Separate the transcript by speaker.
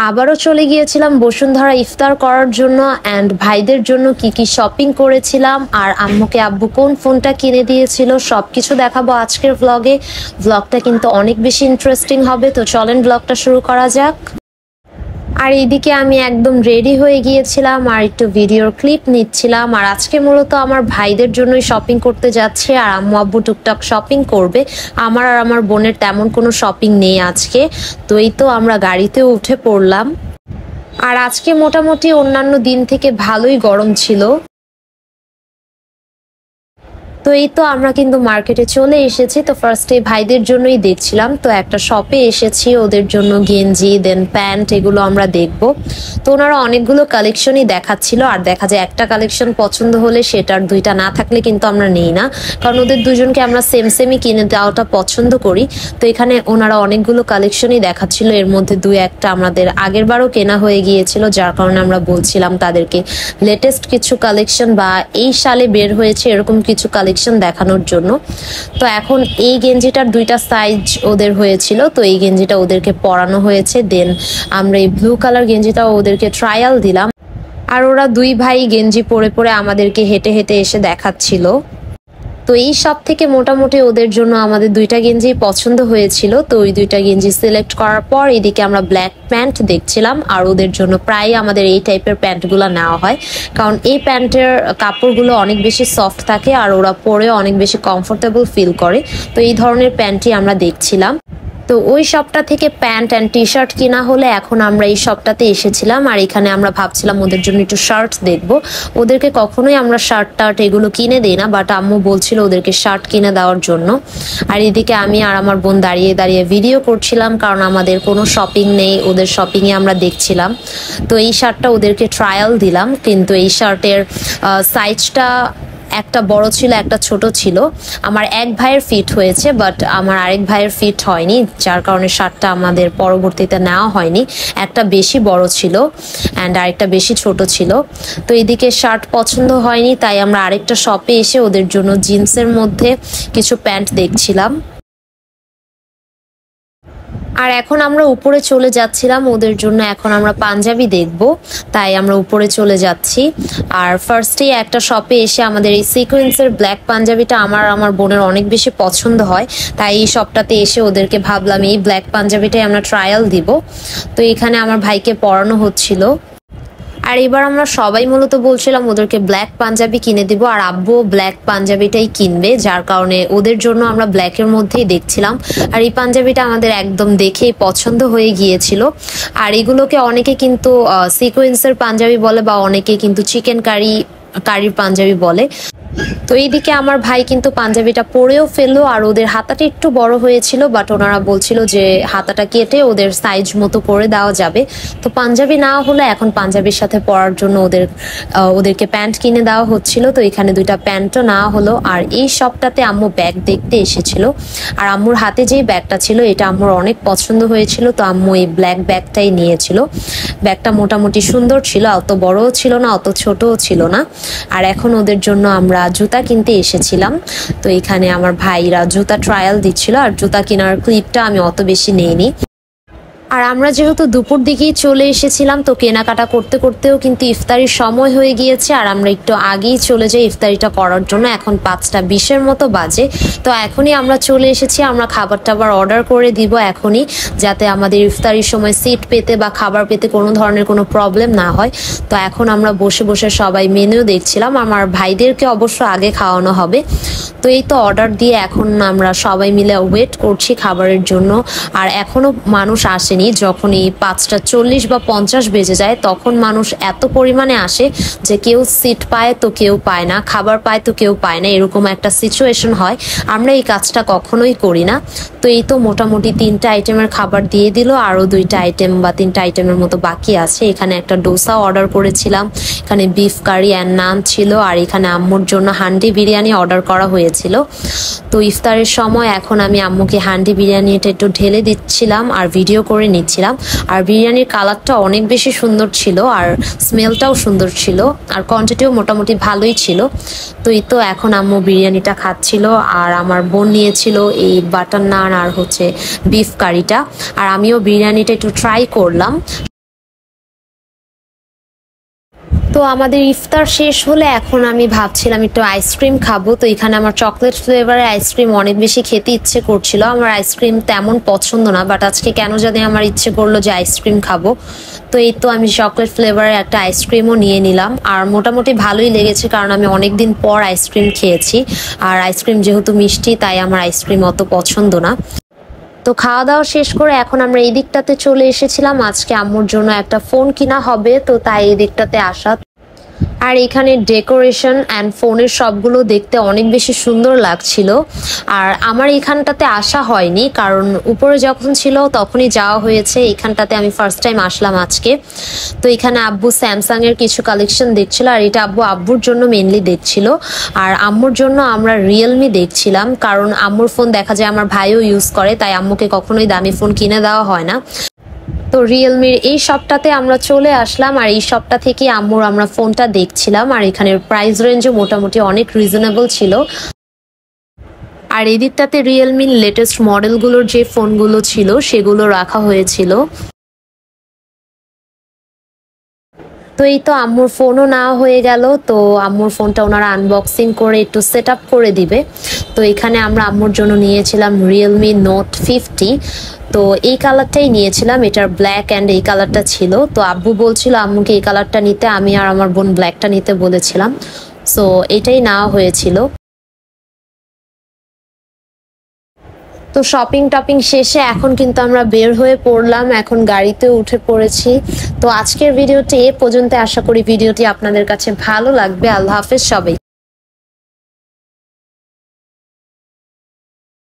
Speaker 1: আবারও চলে গিয়েছিলাম বসুন্ধরা ইফতার করার জন্য অ্যান্ড ভাইদের জন্য কি কি শপিং করেছিলাম আর আম্মুকে আব্বু কোন ফোনটা কিনে দিয়েছিল সবকিছু দেখাবো আজকের ব্লগে। ব্লগটা কিন্তু অনেক বেশি ইন্টারেস্টিং হবে, তো চলেন ব্লগটা শুরু করা যাক। আর এইদিকে আমি একদম রেডি হয়ে গিয়েছিলাম আর একটু ভিডিওর ক্লিপ নিচ্ছিলাম। আর আজকে মূলত আমার ভাইদের জন্যই শপিং করতে যাচ্ছে আর আম্মু আব্বু টুকটাক শপিং করবে। আমার আর আমার বোনের তেমন কোনো শপিং নেই আজকে। তো এই তো আমরা গাড়িতে উঠে পড়লাম। আর আজকে মোটামুটি অন্যান্য দিন থেকে ভালোই গরম ছিল। তো এই তো আমরা কিন্তু মার্কেটে চলে এসেছি। তো ফার্স্টে ভাইদের জন্যই দেখছিলাম, তো একটা শপে এসেছি ওদের জন্য গেঞ্জি দেন প্যান্ট এগুলো আমরা দেখব। তো ওনারা অনেকগুলো কালেকশনই দেখাচ্ছিল আর দেখা যায় একটা কালেকশন পছন্দ হলে সেটার দুইটা না থাকলে কিন্তু আমরা নেই না, কারণ ওদের দুজনকে আমরা সেম সেমই কিনে দেওয়াটা পছন্দ করি। তো এখানে ওনারা অনেকগুলো কালেকশনই দেখাচ্ছিল, এর মধ্যে দুই একটা আমাদের আগের বারও কেনা হয়ে গিয়েছিল, যার কারণে আমরা বলছিলাম তাদেরকে লেটেস্ট কিছু কালেকশন বা এই সালে বের হয়েছে এরকম কিছু কালেকশন দেখানোর জন্য। তো এখন এই গেঞ্জিটার দুইটা সাইজ ওদের হয়েছিল, তো এই গেঞ্জিটা ওদেরকে পরানো হয়েছে। দেন আমরা এই ব্লু কালার গেঞ্জিটা ওদেরকে ট্রায়াল দিলাম আর ওরা দুই ভাই গেঞ্জি পরে পরে আমাদেরকে হেঁটে হেঁটে এসে দেখাচ্ছিল। তো এই সব থেকে মোটামুটি ওদের জন্য আমাদের দুইটা গেঞ্জি পছন্দ হয়েছিল। তো ওই দুইটা গেঞ্জি সিলেক্ট করার পর এদিকে আমরা ব্ল্যাক প্যান্ট দেখছিলাম আর ওদের জন্য প্রায় আমাদের এই টাইপের প্যান্টগুলো নেওয়া হয়, কারণ এই প্যান্টের কাপড়গুলো অনেক বেশি সফট থাকে আর ওরা পরেও অনেক বেশি কমফোর্টেবল ফিল করে। তো এই ধরনের প্যান্টই আমরা দেখছিলাম। তো ওই শপটা থেকে প্যান্ট অ্যান্ড টি শার্ট কিনা হলে এখন আমরা এই শপটাতে এসেছিলাম আর এখানে আমরা ভাবছিলাম ওদের জন্য একটু শার্ট দেখবো। ওদেরকে কখনোই আমরা শার্ট টার্ট এগুলো কিনে দিই না, বাট আম্মু বলছিল ওদেরকে শার্ট কিনে দেওয়ার জন্য। আর এদিকে আমি আর আমার বোন দাঁড়িয়ে দাঁড়িয়ে ভিডিও করছিলাম, কারণ আমাদের কোনো শপিং নেই, ওদের শপিংয়ে আমরা দেখছিলাম। তো এই শার্টটা ওদেরকে ট্রায়াল দিলাম, কিন্তু এই শার্টের সাইজটা একটা বড় ছিল একটা ছোট ছিল। আমার এক ভাইয়ের ফিট হয়েছে বাট আমার আরেক ভাইয়ের ফিট হয়নি, যার কারণে শার্টটা আমাদের পরবর্তীতে নেওয়া হয়নি। একটা বেশি বড় ছিল অ্যান্ড আরেকটা বেশি ছোট ছিল। তো এদিকে শার্ট পছন্দ হয়নি, তাই আমরা আরেকটা শপে এসে ওদের জন্য জিন্সের মধ্যে কিছু প্যান্ট দেখছিলাম। আর এখন আমরা উপরে চলে যাচ্ছিলাম ওদের জন্য, এখন আমরা পাঞ্জাবি দেখব, তাই আমরা উপরে চলে যাচ্ছি। আর ফার্স্টেই একটা শপে এসে আমাদের এই সিকোয়েন্সের ব্ল্যাক পাঞ্জাবিটা আমার বোনের অনেক বেশি পছন্দ হয়, তাই এই শপটাতে এসে ওদেরকে ভাবলাম এই ব্ল্যাক পাঞ্জাবিটাই আমরা ট্রায়াল দিব। তো এখানে আমার ভাইকে পরানো হচ্ছিল। আর এবার আমরা সবাই মূলত বলছিলাম ওদেরকে ব্ল্যাক পাঞ্জাবি কিনে দিব আর আব্বু ব্ল্যাক পাঞ্জাবিটাই কিনবে, যার কারণে ওদের জন্য আমরা ব্ল্যাকের মধ্যেই দেখছিলাম। আর এই পাঞ্জাবিটা আমাদের একদম দেখেই পছন্দ হয়ে গিয়েছিল। আর এগুলোকে অনেকে কিন্তু সিকোয়েন্সের পাঞ্জাবি বলে বা অনেকে কিন্তু চিকেন কারির পাঞ্জাবি বলে। তো এইদিকে আমার ভাই কিন্তু পাঞ্জাবিটা পরেও ফেললো আর ওদের হাতাটা একটু বড় হয়েছিল, বাট ওনারা বলছিল যে হাতাটা কেটে ওদের সাইজ মতো করে দেওয়া যাবে। তো পাঞ্জাবি না হলে এখন পাঞ্জাবির সাথে পরার জন্য ওদেরকে প্যান্ট কিনে দেওয়া হচ্ছিল। তো এখানে দুইটা প্যান্টও নেওয়া হলো। আর এই শপটাতে আম্মু ব্যাগ দেখতে এসেছিল আর আম্মুর হাতে যেই ব্যাগটা ছিল এটা আম্মুর অনেক পছন্দ হয়েছিল, তো আম্মু এই ব্ল্যাক ব্যাগটাই নিয়েছিল। ব্যাগটা মোটামুটি সুন্দর ছিল, অত বড়ও ছিল না অত ছোটও ছিল না। আর এখন ওদের জন্য আমরা জুতা কিনতে এসেছিলাম। তো এখানে আমার ভাইরা জুতা ট্রায়াল দিচ্ছিল আর জুতা কেনার ক্লিপটা আমি অত বেশি নেইনি। আর আমরা যেহেতু দুপুর দিকেই চলে এসেছিলাম, তো কেনাকাটা করতে করতেও কিন্তু ইফতারির সময় হয়ে গিয়েছে আর আমরা একটু আগেই চলে যাই ইফতারিটা করার জন্য। এখন 5:20 মতো বাজে। তো এখনই আমরা চলে এসেছি, আমরা খাবার টাবার অর্ডার করে দিব এখনই, যাতে আমাদের ইফতারির সময় সিট পেতে বা খাবার পেতে কোনো ধরনের কোনো প্রবলেম না হয়। তো এখন আমরা বসে বসে সবাই মেনু দেখছিলাম, আমার ভাইদেরকে অবশ্য আগে খাওয়ানো হবে। তো এই তো অর্ডার দিয়ে এখন আমরা সবাই মিলে ওয়েট করছি খাবারের জন্য। আর এখনো মানুষ আসেনি। যখন এই 5:40 বা 50 বেজে যায় তখন মানুষ এত পরিমাণে আসে যে কেউ সিট পায় তো কেউ পায় না, খাবার পায় তো কেউ পায় না, এরকম একটা সিচুয়েশন হয়। আমরা এই কাজটা কখনোই করি না। তো এই তো মোটামুটি 3টা আইটেমের খাবার দিয়ে দিল, আরও 2টা আইটেম বা 3টা আইটেমের মতো বাকি আছে। এখানে একটা ডোসা অর্ডার করেছিলাম, এখানে বিফ কারি অ্যান্ড নান ছিল, আর এখানে আম্মুর জন্য হান্ডি বিরিয়ানি অর্ডার করা হয়েছিল। তো ইফতারের সময় এখন আমি আম্মুকে হান্ডি বিরিয়ানিটা একটু ঢেলে দিচ্ছিলাম আর ভিডিও করে নিচ্ছিলাম। আর বিরিয়ানির কালারটা অনেক বেশি সুন্দর ছিল আর স্মেলটাও সুন্দর ছিল আর কোয়ান্টিটিও মোটামুটি ভালোই ছিল। তো এই তো এখন আম্মু বিরিয়ানিটা খাচ্ছিল আর আমার বোন নিয়েছিল এই বাটার নান আর হচ্ছে বিফ কারিটা, আর আমিও বিরিয়ানিটা একটু ট্রাই করলাম। তো আমাদের ইফতার শেষ হলে এখন আমি ভাবছিলাম একটু আইসক্রিম খাবো। তো এখানে আমার চকলেট ফ্লেভারের আইসক্রিম অনেক বেশি খেতে ইচ্ছে করছিল। আমার আইসক্রিম তেমন পছন্দ না, বাট আজকে কেন জানি আমার ইচ্ছে করলো যে আইসক্রিম খাবো। তো এই তো আমি চকলেট ফ্লেভারের একটা আইসক্রিমও নিয়ে নিলাম, আর মোটামুটি ভালোই লেগেছে কারণ আমি অনেকদিন পর আইসক্রিম খেয়েছি। আর আইসক্রিম যেহেতু মিষ্টি তাই আমার আইসক্রিম অত পছন্দ না। তো খাওয়া দাওয়া শেষ করে এখন আমরা এই দিকটাতে চলে এসেছিলাম। আজকে আম্মুর জন্য একটা ফোন কিনা হবে, তো তাই এই দিকটাতে আসা। আর এখানে ডেকোরেশন অ্যান্ড ফোনের সবগুলো দেখতে অনেক বেশি সুন্দর লাগছিল। আর আমার এখানটাতে আসা হয়নি কারণ উপরে যখন ছিল তখনই যাওয়া হয়েছে। এখানটাতে আমি ফার্স্ট টাইম আসলাম আজকে। তো এখানে আব্বু স্যামসাং এর কিছু কালেকশন দেখছিল, আর এটা আব্বুর জন্য মেনলি দেখছিল। আর আম্মুর জন্য আমরা রিয়েলমি দেখছিলাম, কারণ আম্মুর ফোন দেখা যায় আমার ভাইও ইউজ করে, তাই আম্মুকে কখনোই দামি ফোন কিনে দেওয়া হয় না। তো রিয়েলমির এই শপটাতে আমরা চলে আসলাম, আর এই শপটা থেকে আমরা ফোনটা দেখছিলাম। আর এখানের প্রাইস রেঞ্জও মোটামুটি অনেক রিজনেবল ছিল। আর এই দিকটাতে রিয়েলমির লেটেস্ট মডেলগুলোর যে ফোনগুলো ছিল সেগুলো রাখা হয়েছিল। তো এই তো আম্মুর ফোনও নেওয়া হয়ে গেল। তো আম্মুর ফোনটা ওনারা আনবক্সিং করে একটু সেট আপ করে দিবে। তো এখানে আমরা আম্মুর জন্য নিয়েছিলাম রিয়েলমি নোট 50। তো এই কালারটাই নিয়েছিলাম, এটার ব্ল্যাক অ্যান্ড এই কালারটা ছিল। তো আব্বু বলছিল আম্মুকে এই কালারটা নিতে, আমি আর আমার বোন ব্ল্যাকটা নিতে বলেছিলাম। সো এটাই নেওয়া হয়েছিল। তো শপিং টপিং শেষে এখন কিন্তু আমরা বের হয়ে পড়লাম, এখন গাড়িতে উঠে পড়েছি। তো আজকের ভিডিওটি এ পর্যন্ত। আশা করি ভিডিওটি আপনাদের কাছে ভালো লাগবে। আল্লাহ হাফেজ সবাই।